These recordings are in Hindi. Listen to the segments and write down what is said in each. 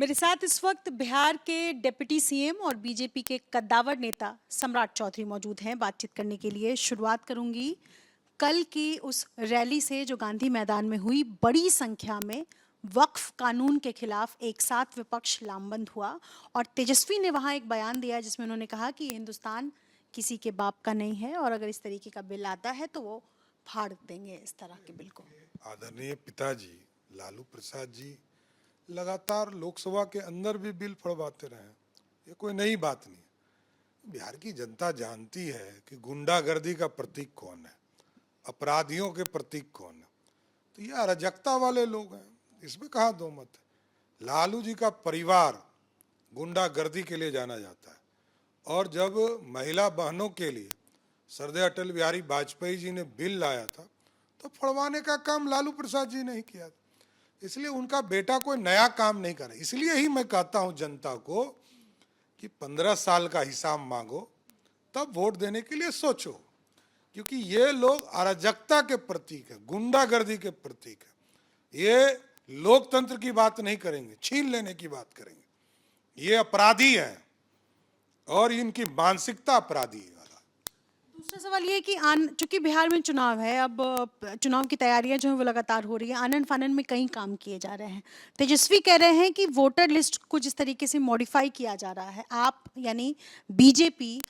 मेरे साथ इस वक्त बिहार के डिप्टी सीएम और बीजेपी के कद्दावर नेता सम्राट चौधरी मौजूद हैं बातचीत करने के लिए। शुरुआत करूंगी कल की उस रैली से जो गांधी मैदान में हुई। बड़ी संख्या में वक्फ कानून के खिलाफ एक साथ विपक्ष लामबंद हुआ और तेजस्वी ने वहां एक बयान दिया जिसमें उन्होंने कहा कि हिंदुस्तान किसी के बाप का नहीं है और अगर इस तरीके का बिल आता है तो वो फाड़ देंगे इस तरह के बिल को। आदरणीय पिताजी लालू प्रसाद जी लगातार लोकसभा के अंदर भी बिल फड़वाते रहे हैं। ये कोई नई बात नहीं है। बिहार की जनता जानती है कि गुंडागर्दी का प्रतीक कौन है, अपराधियों के प्रतीक कौन है। तो ये अराजकता वाले लोग हैं, इसमें कहाँ दो मत है। लालू जी का परिवार गुंडागर्दी के लिए जाना जाता है और जब महिला बहनों के लिए सरदार अटल बिहारी वाजपेयी जी ने बिल लाया था तो फड़वाने का काम लालू प्रसाद जी ने ही किया था। इसलिए उनका बेटा कोई नया काम नहीं कर रहा। इसलिए ही मैं कहता हूं जनता को कि 15 साल का हिसाब मांगो तब वोट देने के लिए सोचो, क्योंकि ये लोग अराजकता के प्रतीक है, गुंडागर्दी के प्रतीक है। ये लोकतंत्र की बात नहीं करेंगे, छीन लेने की बात करेंगे। ये अपराधी हैं और इनकी मानसिकता अपराधी है। दूसरा सवाल ये है कि चूंकि बिहार में चुनाव है, अब चुनाव की तैयारियां जो है वो लगातार हो रही है। आनन फानन में कई काम किए जा रहे हैं। तेजस्वी कह रहे हैं कि वोटर लिस्ट को जिस तरीके से मॉडिफाई किया जा रहा है, आप यानी बीजेपी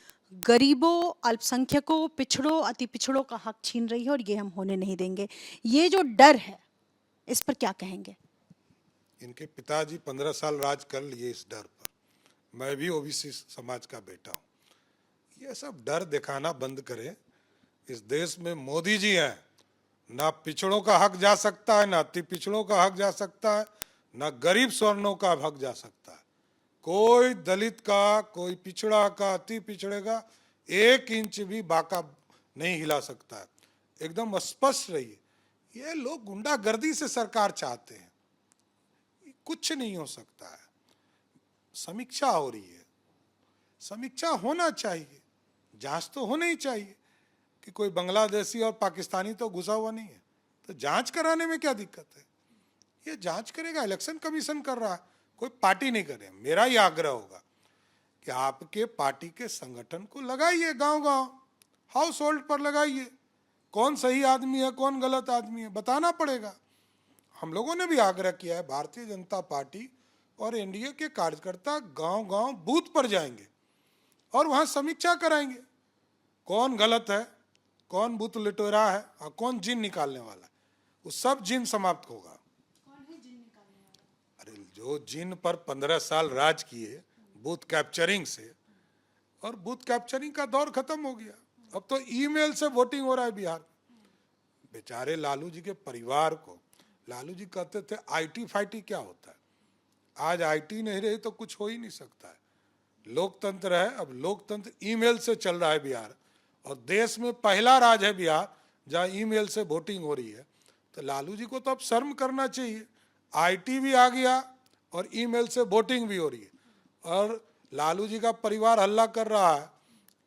गरीबों, अल्पसंख्यकों, पिछड़ों, अति पिछड़ों का हक छीन रही है और ये हम होने नहीं देंगे। ये जो डर है इस पर क्या कहेंगे? इनके पिताजी 15 साल राज कर लिए इस डर पर। मैं भी ओबीसी समाज का बेटा हूँ। ये सब डर दिखाना बंद करें। इस देश में मोदी जी हैं, ना पिछड़ों का हक जा सकता है, ना अति पिछड़ों का हक जा सकता है, ना गरीब स्वर्णों का हक जा सकता है। कोई दलित का, कोई पिछड़ा का, अति पिछड़े का 1 इंच भी बाका नहीं हिला सकता है। एकदम स्पष्ट रहिए। ये लोग गुंडागर्दी से सरकार चाहते हैं, कुछ नहीं हो सकता है। समीक्षा हो रही है, समीक्षा होना चाहिए, जांच तो होनी ही चाहिए कि कोई बांग्लादेशी और पाकिस्तानी तो घुसा हुआ नहीं है, तो जांच कराने में क्या दिक्कत है। ये जांच करेगा, इलेक्शन कमीशन कर रहा है, कोई पार्टी नहीं करे। मेरा ही आग्रह होगा कि आपके पार्टी के संगठन को लगाइए, गांव-गांव, हाउस होल्ड पर लगाइए। कौन सही आदमी है, कौन गलत आदमी है, बताना पड़ेगा। हम लोगों ने भी आग्रह किया है, भारतीय जनता पार्टी और एनडीए के कार्यकर्ता गांव-गांव बूथ पर जाएंगे और वहां समीक्षा कराएंगे। कौन गलत है, कौन बूथ लिटोरा है और कौन जिन निकालने वाला है। वो सब जिन समाप्त होगा। कौन है जिन निकालने वाला? अरे जो जिन पर 15 साल राज किए बूथ कैप्चरिंग से, और बूथ कैप्चरिंग का दौर खत्म हो गया। अब तो ईमेल से वोटिंग हो रहा है बिहार में। बेचारे लालू जी के परिवार को, लालू जी कहते थे आईटी फाइटी क्या होता है। आज आईटी नहीं रही तो कुछ हो ही नहीं सकता है। लोकतंत्र है, अब लोकतंत्र ईमेल से चल रहा है बिहार, और देश में पहला राज्य है बिहार जहां ईमेल से वोटिंग हो रही है। तो लालू जी को तो अब शर्म करना चाहिए। आईटी भी आ गया और ईमेल से वोटिंग भी हो रही है, और लालू जी का परिवार हल्ला कर रहा है।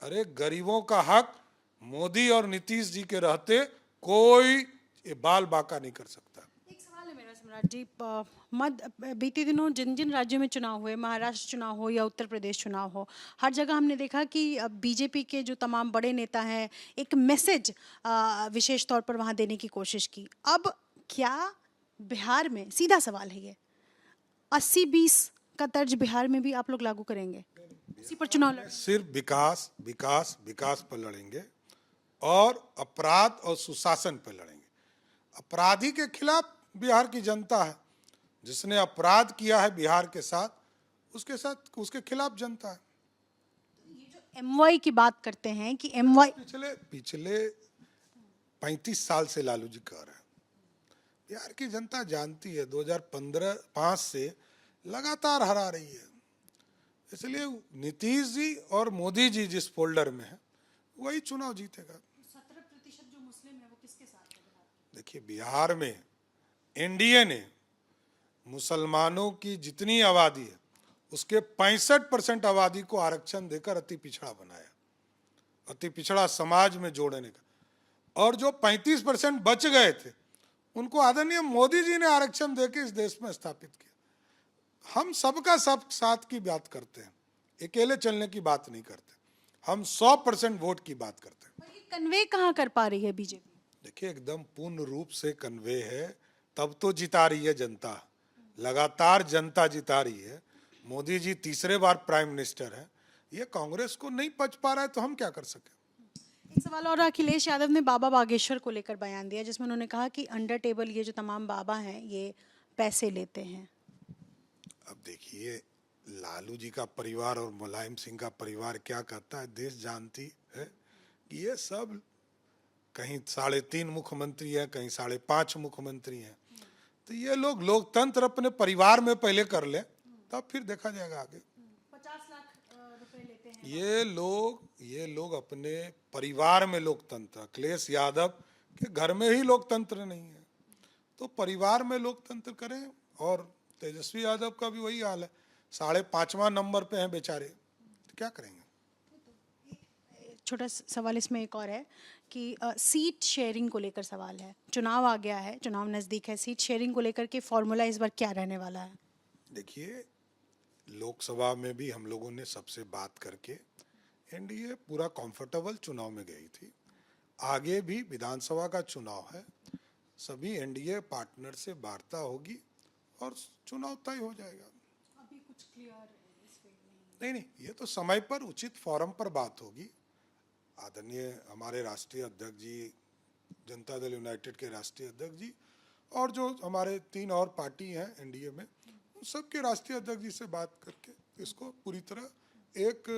अरे गरीबों का हक मोदी और नीतीश जी के रहते कोई बाल बाका नहीं कर सकता। एक सवाल है मेरा सम्राट जी, बीते दिनों जिन जिन राज्यों में चुनाव हुए, महाराष्ट्र चुनाव हो या उत्तर प्रदेश चुनाव हो, हर जगह हमने देखा कि बीजेपी के जो तमाम बड़े नेता हैं एक मैसेज विशेष तौर पर वहां देने की कोशिश की। अब क्या बिहार में, सीधा सवाल है ये, 80-20 का तर्ज बिहार में भी आप लोग लागू करेंगे? उसी पर चुनाव लड़ेंगे? सिर्फ विकास विकास विकास पर लड़ेंगे और अपराध और सुशासन पर लड़ेंगे। अपराधी के खिलाफ बिहार की जनता है। जिसने अपराध किया है बिहार के साथ, उसके खिलाफ जनता है। ये जो एमवाई की बात करते हैं कि एमवाई पिछले 35 साल से लालू जी कर रहे हैं। बिहार की जनता जानती है, 2015-5 से लगातार हरा रही है। इसलिए नीतीश जी और मोदी जी जिस फोल्डर में है वही चुनाव जीतेगा। 17% जो मुस्लिम है वो किसके साथ है? देखिए बिहार में एनडीए ने मुसलमानों की जितनी आबादी है उसके 65% आबादी को आरक्षण देकर अति पिछड़ा बनाया, अति पिछड़ा समाज में जोड़ने का। और जो 35% बच गए थे उनको आदरणीय मोदी जी ने आरक्षण देकर इस देश में स्थापित किया। हम सबका सब साथ की बात करते हैं, अकेले चलने की बात नहीं करते। हम 100% वोट की बात करते हैं। पर ये कन्वे कहाँ कर पा रही है बीजेपी? देखिए, एकदम पूर्ण रूप से कन्वे है, तब तो जिता रही है जनता, लगातार जनता जिता रही है। मोदी जी तीसरे बार प्राइम मिनिस्टर है। ये कांग्रेस को नहीं पच पा रहा है तो हम क्या कर सके। एक सवाल और, अखिलेश यादव ने बाबा बागेश्वर को लेकर बयान दिया जिसमें उन्होंने कहा कि अंडर टेबल ये जो तमाम बाबा हैं ये पैसे लेते हैं। अब देखिए, लालू जी का परिवार और मुलायम सिंह का परिवार क्या करता है देश जानती है कि ये सब कहीं 3.5 मुख्यमंत्री हैं, कहीं 5.5 मुख्यमंत्री हैं। तो ये लोग लोकतंत्र अपने परिवार में पहले कर ले, तब फिर देखा जाएगा आगे। 50 लाख रुपए लेते हैं ये लोग अपने परिवार में लोकतंत्र, अखिलेश यादव के घर में ही लोकतंत्र नहीं है, तो परिवार में लोकतंत्र करें। और तेजस्वी यादव का भी वही हाल है, 5.5वां नंबर पे हैं बेचारे, तो क्या करेंगे। छोटा सवाल इसमें एक और है कि सीट शेयरिंग को लेकर सवाल है। चुनाव आ गया है, चुनाव नज़दीक है, सीट शेयरिंग को लेकर के फॉर्मूला इस बार क्या रहने वाला है? देखिए, लोकसभा में भी हम लोगों ने सबसे बात करके एनडीए पूरा कंफर्टेबल चुनाव में गई थी। आगे भी विधानसभा का चुनाव है, सभी एनडीए पार्टनर से वार्ता होगी और चुनाव तय हो जाएगा। अभी कुछ क्लियर नहीं, ये तो समय पर उचित फोरम पर बात होगी। आदरणीय हमारे राष्ट्रीय अध्यक्ष जी, जनता दल यूनाइटेड के राष्ट्रीय अध्यक्ष जी, और जो हमारे 3 और पार्टी हैं एनडीए में, उन सबके राष्ट्रीय अध्यक्ष जी से बात करके इसको पूरी तरह एक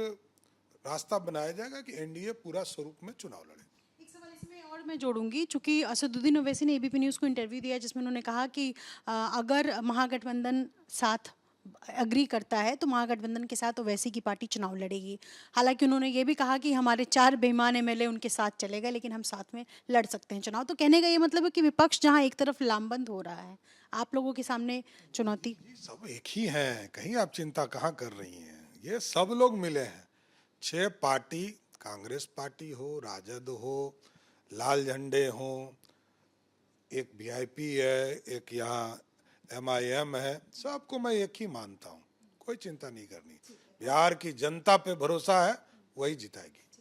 रास्ता बनाया जाएगा कि एनडीए पूरा स्वरूप में चुनाव लड़े। एक सवाल इसमें और मैं जोड़ूंगी, चूंकि असदुद्दीन ओवैसी ने एबीपी न्यूज़ को इंटरव्यू दिया जिसमें उन्होंने कहा कि अगर महागठबंधन साथ अग्री करता है तो महागठबंधन के साथ ओवैसी की पार्टी चुनाव लड़ेगी। हालांकि उन्होंने ये भी कहा कि हमारे 4 बेईमान एमएलए उनके साथ चलेगा, लेकिन हम साथ में लड़ सकते हैं चुनाव। तो कहने का ये मतलब है कि विपक्ष जहां एक तरफ लामबंद हो रहा है, आप लोगों के सामने चुनौती। सब एक ही हैं, कहीं आप चिंता कहाँ कर रही हैं। ये सब लोग मिले हैं, 6 पार्टी, कांग्रेस पार्टी हो, राजद हो, लाल झंडे हो, एक वीआईपी है, एक यहाँ एमआईएम है, सबको मैं एक ही मानता हूँ। कोई चिंता नहीं करनी, बिहार की जनता पे भरोसा है, वही जिताएगी।